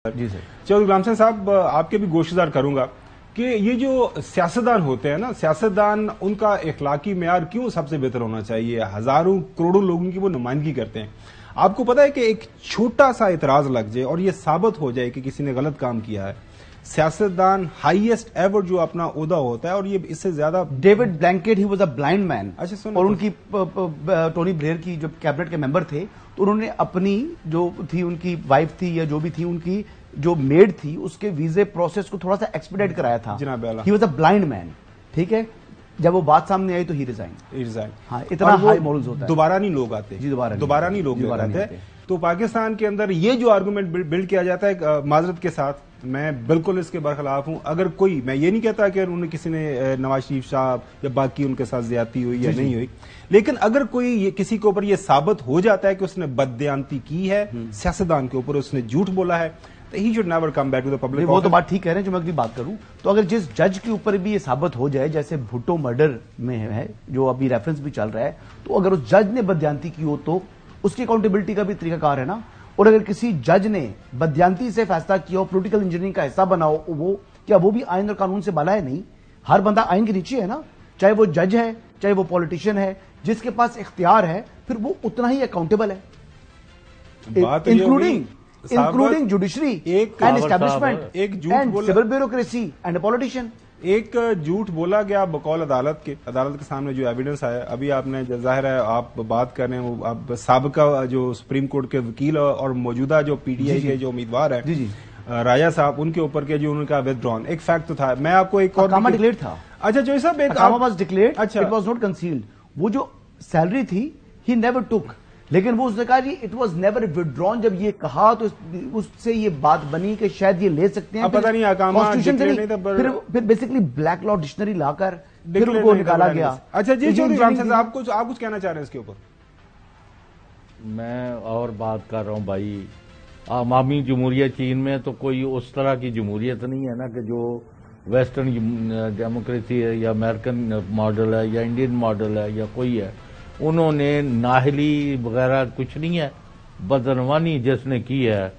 जी sir. चलो गुलाम साहब आपके भी गोश्तदार करूंगा कि ये जो सियासतदान होते हैं ना, सियासतदान उनका इखलाकी मेयार क्यों सबसे बेहतर होना चाहिए? हजारों करोड़ों लोगों की वो नुमाइंदगी करते हैं। आपको पता है कि एक छोटा सा इतराज लग जाए और ये साबित हो जाए कि किसी ने गलत काम किया है, सियासतदान हाईएस्ट एवर जो अपना ओहदा होता है और ये इससे ज्यादा। David blanket he was a blind man. अच्छा सुनो, और उनकी टोनी ब्लेयर की जो कैबिनेट के मेंबर थे, तो उन्होंने अपनी जो थी उनकी वाइफ थी या जो भी थी उनकी जो मेड थी उसके वीजे प्रोसेस को थोड़ा सा एक्सपीडिट कराया था। He was a blind man. ठीक है, जब वो बात सामने आई तो ही रिजाइन। हाँ, इतना हाई मॉरल्स होता है। दोबारा नहीं लोग आते जी, दोबारा नहीं लोग आते। तो पाकिस्तान के अंदर ये जो आर्गुमेंट बिल्ड किया जाता है माजरत के साथ, मैं बिल्कुल इसके बरखिलाफ हूं। अगर कोई, मैं ये नहीं कहता कि उन्हें किसी ने नवाज शरीफ साहब या बाकी उनके साथ ज्यादती हुई या नहीं हुई, लेकिन अगर कोई ये किसी के ऊपर ये साबित हो जाता है कि उसने बददयांती की है, सियासतदान के ऊपर उसने झूठ बोला है, तो he should never come back to the public. वो तो बात ठीक कह रहे हैं। जो मैं अगली बात करूं तो अगर जिस जज के ऊपर भी ये साबित हो जाए, जैसे भुट्टो मर्डर में है जो अभी रेफरेंस भी चल रहा है, तो अगर उस जज ने बददयांती की हो तो उसकी अकाउंटेबिलिटी का भी तरीकाकार है ना। और अगर किसी जज ने बददयांती से फैसला किया हो, पॉलिटिकल इंजीनियरिंग का हिस्सा बना हो, वो भी आइन और कानून से बाला है? नहीं, हर बंदा आइन के नीचे है ना, चाहे वो जज है चाहे वो पॉलिटिशियन है। जिसके पास इख्तियार है फिर वो उतना ही अकाउंटेबल है, इंक्लूडिंग जुडिशरी एंड एस्टैब्लिशमेंट, एक झूठ and civil bureaucracy and a politician. एक झूठ बोला गया बकौल अदालत के सामने जो एविडेंस आया, अभी आपने जाहिर है आप बात कर रहे हैं वो आप साबिका जो सुप्रीम कोर्ट के वकील और मौजूदा जो पीटीआई के जो उम्मीदवार है राजा साहब, उनके ऊपर के जो उनका विथड्रॉन एक फैक्ट तो था। मैं आपको एक और डिक्लेयर था। अच्छा जो साहब एक declare, it was not concealed. वो जो सैलरी थी ही नेवर टुक, लेकिन वो उसने कहा जी इट वाज नेवर विथड्रॉन। जब ये कहा तो उससे ये बात बनी कि शायद ये ले सकते हैं। पता नहीं कॉन्स्टिट्यूशन से नहीं, फिर बेसिकली ब्लैक लॉ डिक्शनरी लाकर फिर उनको निकाला गया। अच्छा जी चौधरी आप कुछ कहना चाह रहे हैं इसके ऊपर? मैं और बात कर रहा हूं भाई, अवामी जमहूरियत चीन में तो कोई उस तरह की जमहूरियत नहीं है ना कि जो वेस्टर्न डेमोक्रेसी है या अमेरिकन मॉडल है या इंडियन मॉडल है या कोई है। उन्होंने नाहली वगैरह कुछ नहीं है, बदनवानी जिसने की है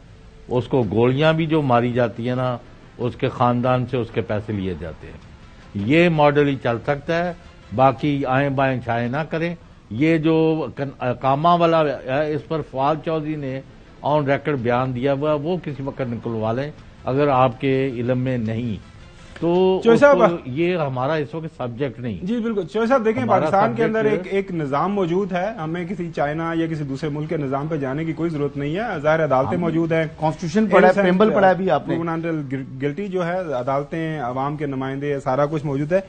उसको गोलियां भी जो मारी जाती है ना, उसके खानदान से उसके पैसे लिए जाते हैं। ये मॉडल ही चल सकता है, बाकी आए बाएं छाए ना करें। ये जो कामा वाला है इस पर फवाद चौधरी ने ऑन रिकॉर्ड बयान दिया हुआ, वो किसी वक्त निकलवा लें अगर आपके इल्म में नहीं तो। ये हमारा इस वक्त सब्जेक्ट नहीं। जी बिल्कुल चौधरी साहब, देखें पाकिस्तान के अंदर एक निजाम मौजूद है, हमें किसी चाइना या किसी दूसरे मुल्क के निजाम पे जाने की कोई जरूरत नहीं है। ज़ाहिर अदालतें मौजूद है, कॉन्स्टिट्यूशन पढ़ा है, प्रेम्बल पढ़ा है भी आपने, गिल्टी जो है, अदालतें, अवाम के नुमाइंदे, सारा कुछ मौजूद है।